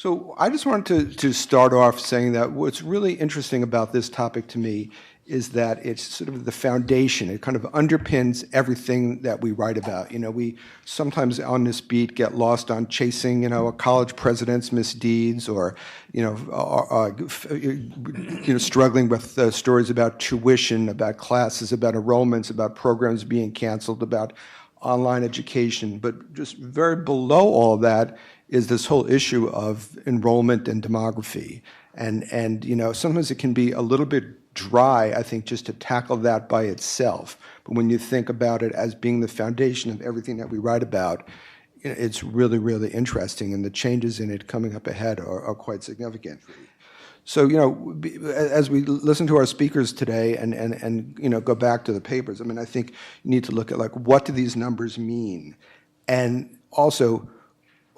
So I just wanted to start off saying that what's really interesting about this topic to me is that it's sort of the foundation. It kind of underpins everything that we write about. We sometimes on this beat get lost on chasing, a college president's misdeeds, or, struggling with stories about tuition, about classes, about enrollments, about programs being canceled, about online education. But just very below all that is this whole issue of enrollment and demography. And sometimes it can be a little bit dry, I think, just to tackle that by itself. But when you think about it as being the foundation of everything that we write about, it's really, really interesting, and the changes in it coming up ahead are quite significant. So, as we listen to our speakers today and go back to the papers, I think you need to look at, what do these numbers mean? And also,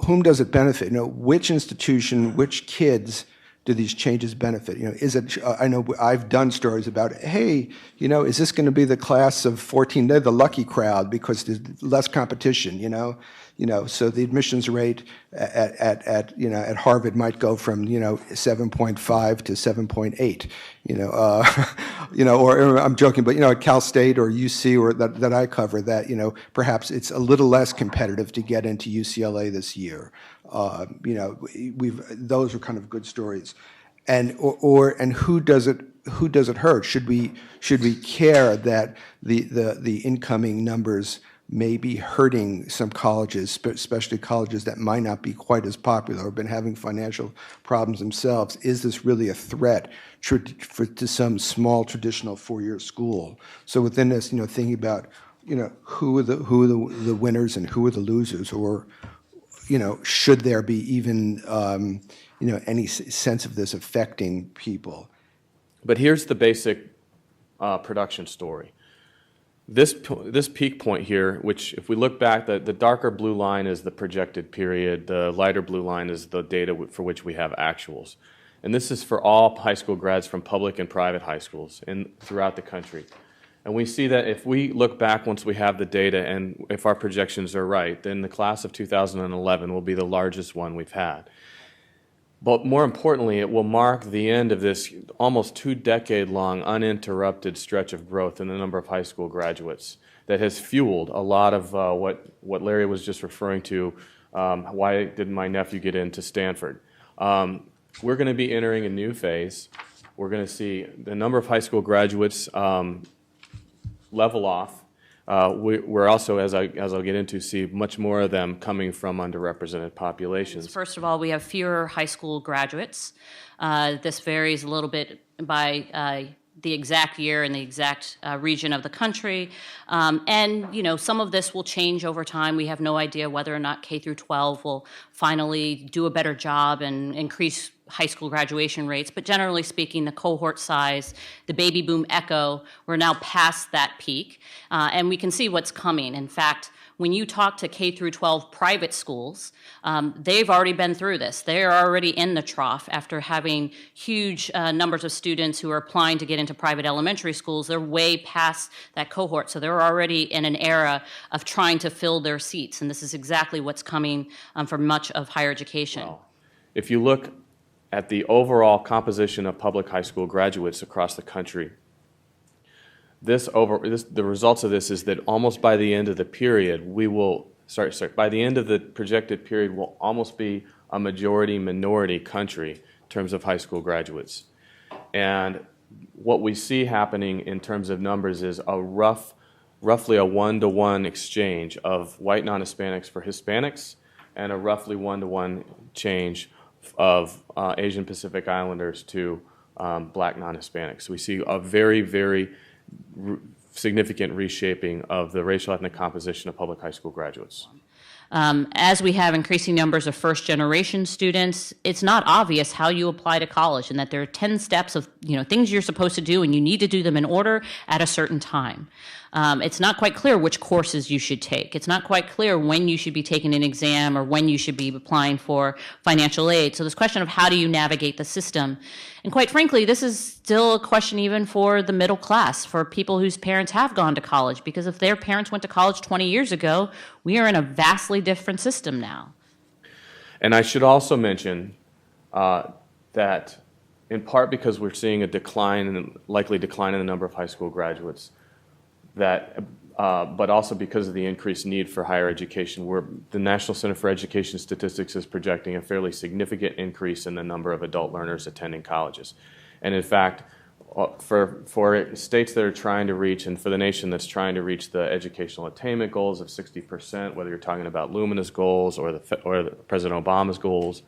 whom does it benefit? Which institution, which kids do these changes benefit? Is it? I know I've done stories about, hey, is this going to be the class of 14? They're the lucky crowd because there's less competition. So the admissions rate at Harvard might go from 7.5 to 7.8. Or I'm joking, but at Cal State or UC or that I cover, that perhaps it's a little less competitive to get into UCLA this year. Those are kind of good stories, and who does it hurt? Should we care that the incoming numbers may be hurting some colleges, especially colleges that might not be quite as popular or been having financial problems themselves? Is this really a threat to some small traditional four-year school? So within this, thinking about who are the winners and who are the losers, or should there be even any sense of this affecting people? But here's the basic production story. This peak point here, which if we look back, the darker blue line is the projected period, the lighter blue line is the data for which we have actuals. And this is for all high school grads from public and private high schools throughout the country. And we see that if we look back once we have the data, and if our projections are right, then the class of 2011 will be the largest one we've had. But more importantly, it will mark the end of this almost 2-decade-long uninterrupted stretch of growth in the number of high school graduates that has fueled a lot of what Larry was just referring to. Why did my nephew get into Stanford? We're going to be entering a new phase. We're going to see the number of high school graduates level off. We're also, as I'll get into, see much more of them coming from underrepresented populations. First of all, we have fewer high school graduates. This varies a little bit by the exact year and the exact region of the country. And some of this will change over time. We have no idea whether or not K through 12 will finally do a better job and increase high school graduation rates. But generally speaking, the cohort size, the baby boom echo, we're now past that peak. And we can see what's coming. In fact, when you talk to K through 12 private schools, they've already been through this. They're already in the trough after having huge numbers of students who are applying to get into private elementary schools. They're way past that cohort, so they're already in an era of trying to fill their seats, and this is exactly what's coming for much of higher education. Well, if you look at the overall composition of public high school graduates across the country, the results of this is that almost by the end of the period, by the end of the projected period, we'll almost be a majority-minority country in terms of high school graduates. And what we see happening in terms of numbers is roughly a 1-to-1 exchange of white non-Hispanics for Hispanics, and a roughly 1-to-1 change of Asian Pacific Islanders to black non-Hispanics. We see a very, very significant reshaping of the racial ethnic composition of public high school graduates. As we have increasing numbers of first-generation students, it's not obvious how you apply to college, and that there are 10 steps of things you're supposed to do, and you need to do them in order at a certain time. It's not quite clear which courses you should take. It's not quite clear when you should be taking an exam or when you should be applying for financial aid. So this question of how do you navigate the system? And quite frankly, this is still a question even for the middle class, for people whose parents have gone to college, because if their parents went to college 20 years ago, we are in a vastly different system now. And I should also mention that in part because we're seeing a likely decline in the number of high school graduates, but also because of the increased need for higher education, the National Center for Education Statistics is projecting a fairly significant increase in the number of adult learners attending colleges. And in fact, for states that are trying to reach, and for the nation that's trying to reach the educational attainment goals of 60%, whether you're talking about Lumina's goals or President Obama's goals,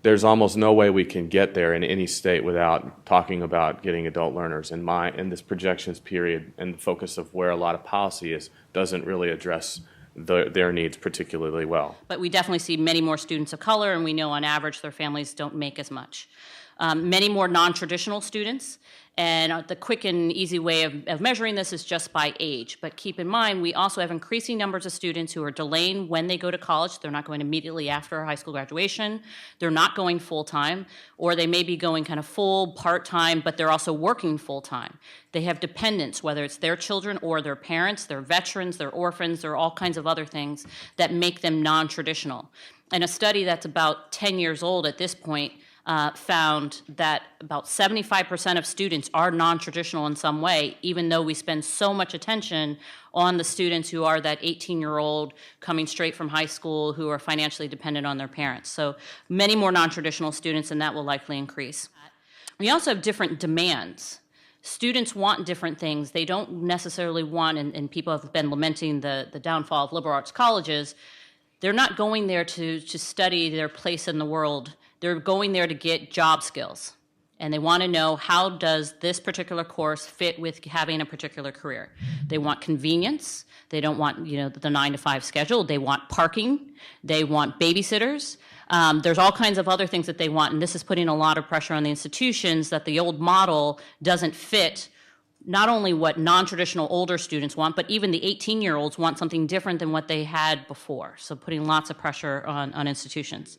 there's almost no way we can get there in any state without talking about getting adult learners. In this projections period, and the focus of where a lot of policy is, doesn't really address their needs particularly well. But we definitely see many more students of color, and we know on average their families don't make as much. Many more non-traditional students, and the quick and easy way of measuring this is just by age. But keep in mind, we also have increasing numbers of students who are delaying when they go to college. They're not going immediately after high school graduation. They're not going full-time, or they may be going kind of full, part-time, but they're also working full-time. They have dependents, whether it's their children or their parents, they're veterans, they're orphans, there are all kinds of other things that make them non-traditional. And a study that's about 10 years old at this point found that about 75% of students are non-traditional in some way, even though we spend so much attention on the students who are that 18-year-old coming straight from high school who are financially dependent on their parents. So many more non-traditional students, and that will likely increase. We also have different demands. Students want different things. They don't necessarily want, and people have been lamenting the downfall of liberal arts colleges, they're not going there to study their place in the world. They're going there to get job skills, and they want to know, how does this particular course fit with having a particular career? They want convenience. They don't want, the 9-to-5 schedule. They want parking. They want babysitters. There's all kinds of other things that they want, and this is putting a lot of pressure on the institutions that the old model doesn't fit not only what non-traditional older students want, but even the 18-year-olds want something different than what they had before, so putting lots of pressure on institutions.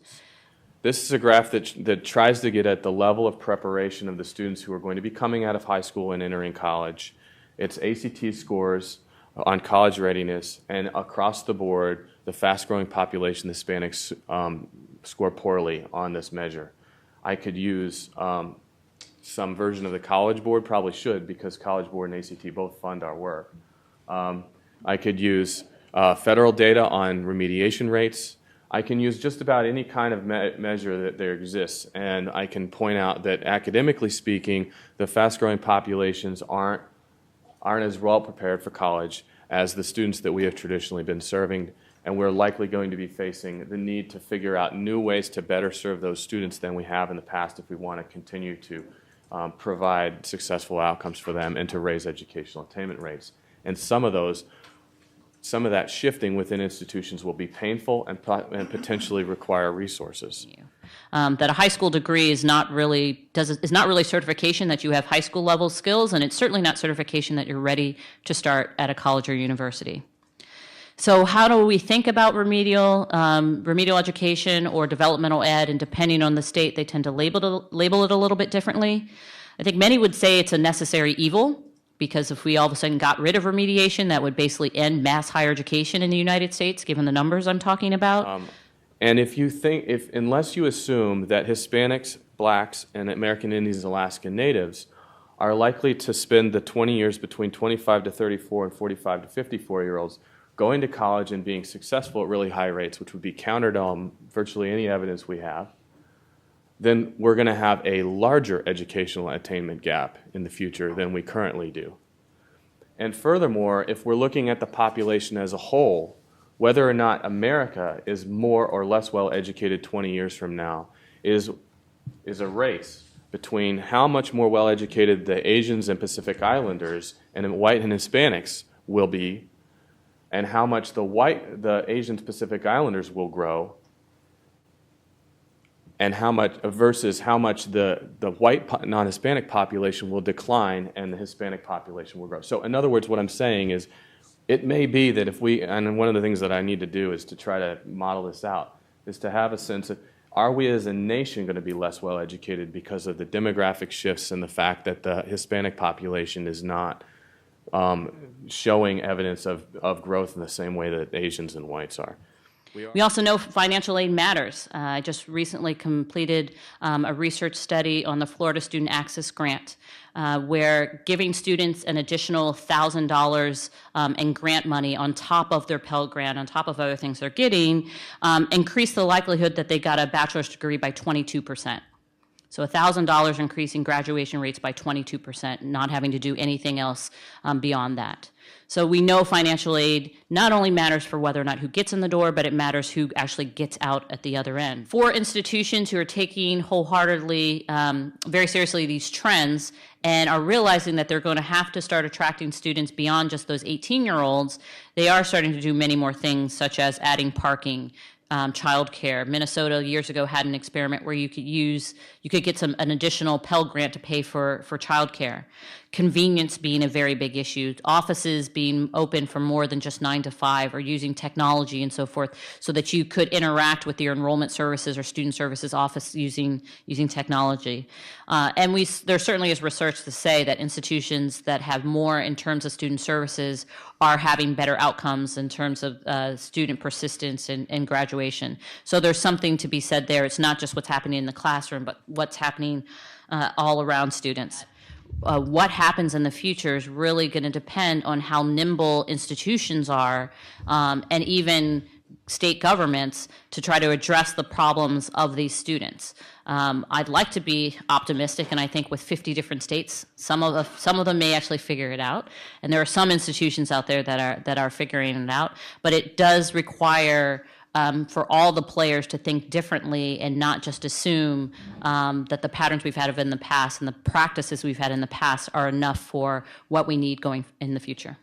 This is a graph that tries to get at the level of preparation of the students who are going to be coming out of high school and entering college. It's ACT scores on college readiness, and across the board, the fast-growing population, the Hispanics, score poorly on this measure. I could use some version of the College Board, probably should, because College Board and ACT both fund our work. I could use federal data on remediation rates. I can use just about any kind of measure that there exists, and I can point out that academically speaking, the fast-growing populations aren't as well prepared for college as the students that we have traditionally been serving, and we're likely going to be facing the need to figure out new ways to better serve those students than we have in the past if we want to continue to provide successful outcomes for them and to raise educational attainment rates. And some of that shifting within institutions will be painful and potentially require resources. That a high school degree is not really certification that you have high school level skills, and it's certainly not certification that you're ready to start at a college or university. So how do we think about remedial education or developmental ed? And depending on the state, they tend to label it a little bit differently. I think many would say it's a necessary evil, because if we all of a sudden got rid of remediation, that would basically end mass higher education in the United States, given the numbers I'm talking about. And unless you assume that Hispanics, blacks, and American Indians and Alaskan Natives are likely to spend the 20 years between 25 to 34 and 45 to 54-year-olds going to college and being successful at really high rates, which would be counter to virtually any evidence we have, then we're going to have a larger educational attainment gap in the future than we currently do. And furthermore, if we're looking at the population as a whole, whether or not America is more or less well educated 20 years from now is a race between how much more well educated the Asians and Pacific Islanders and white and Hispanics will be, and how much the Asians Pacific Islanders will grow, and how much the white non-Hispanic population will decline and the Hispanic population will grow. So in other words, what I'm saying is, it may be that and one of the things that I need to do is to try to model this out, is to have a sense of, are we as a nation going to be less well educated because of the demographic shifts and the fact that the Hispanic population is not showing evidence of growth in the same way that Asians and whites are? We also know financial aid matters. I just recently completed a research study on the Florida Student Access Grant, where giving students an additional $1,000 in grant money on top of their Pell Grant, on top of other things they're getting, increased the likelihood that they got a bachelor's degree by 22%. So $1,000 increasing graduation rates by 22%, not having to do anything else beyond that. So we know financial aid not only matters for whether or not who gets in the door, but it matters who actually gets out at the other end. For institutions who are taking wholeheartedly, very seriously these trends and are realizing that they're going to have to start attracting students beyond just those 18-year-olds, they are starting to do many more things, such as adding parking, childcare. Minnesota years ago had an experiment where you could get an additional Pell Grant to pay for childcare. Convenience being a very big issue. Offices being open for more than just 9 to 5, or using technology and so forth, so that you could interact with your enrollment services or student services office using technology. And there certainly is research to say that institutions that have more in terms of student services are having better outcomes in terms of student persistence and graduation. So there's something to be said there. It's not just what's happening in the classroom, but what's happening all around students. What happens in the future is really going to depend on how nimble institutions are, and even state governments, to try to address the problems of these students. I'd like to be optimistic, and I think with 50 different states, some of them may actually figure it out, and there are some institutions out there that are figuring it out. But it does require for all the players to think differently and not just assume that the patterns we've had in the past and the practices we've had in the past are enough for what we need going in the future.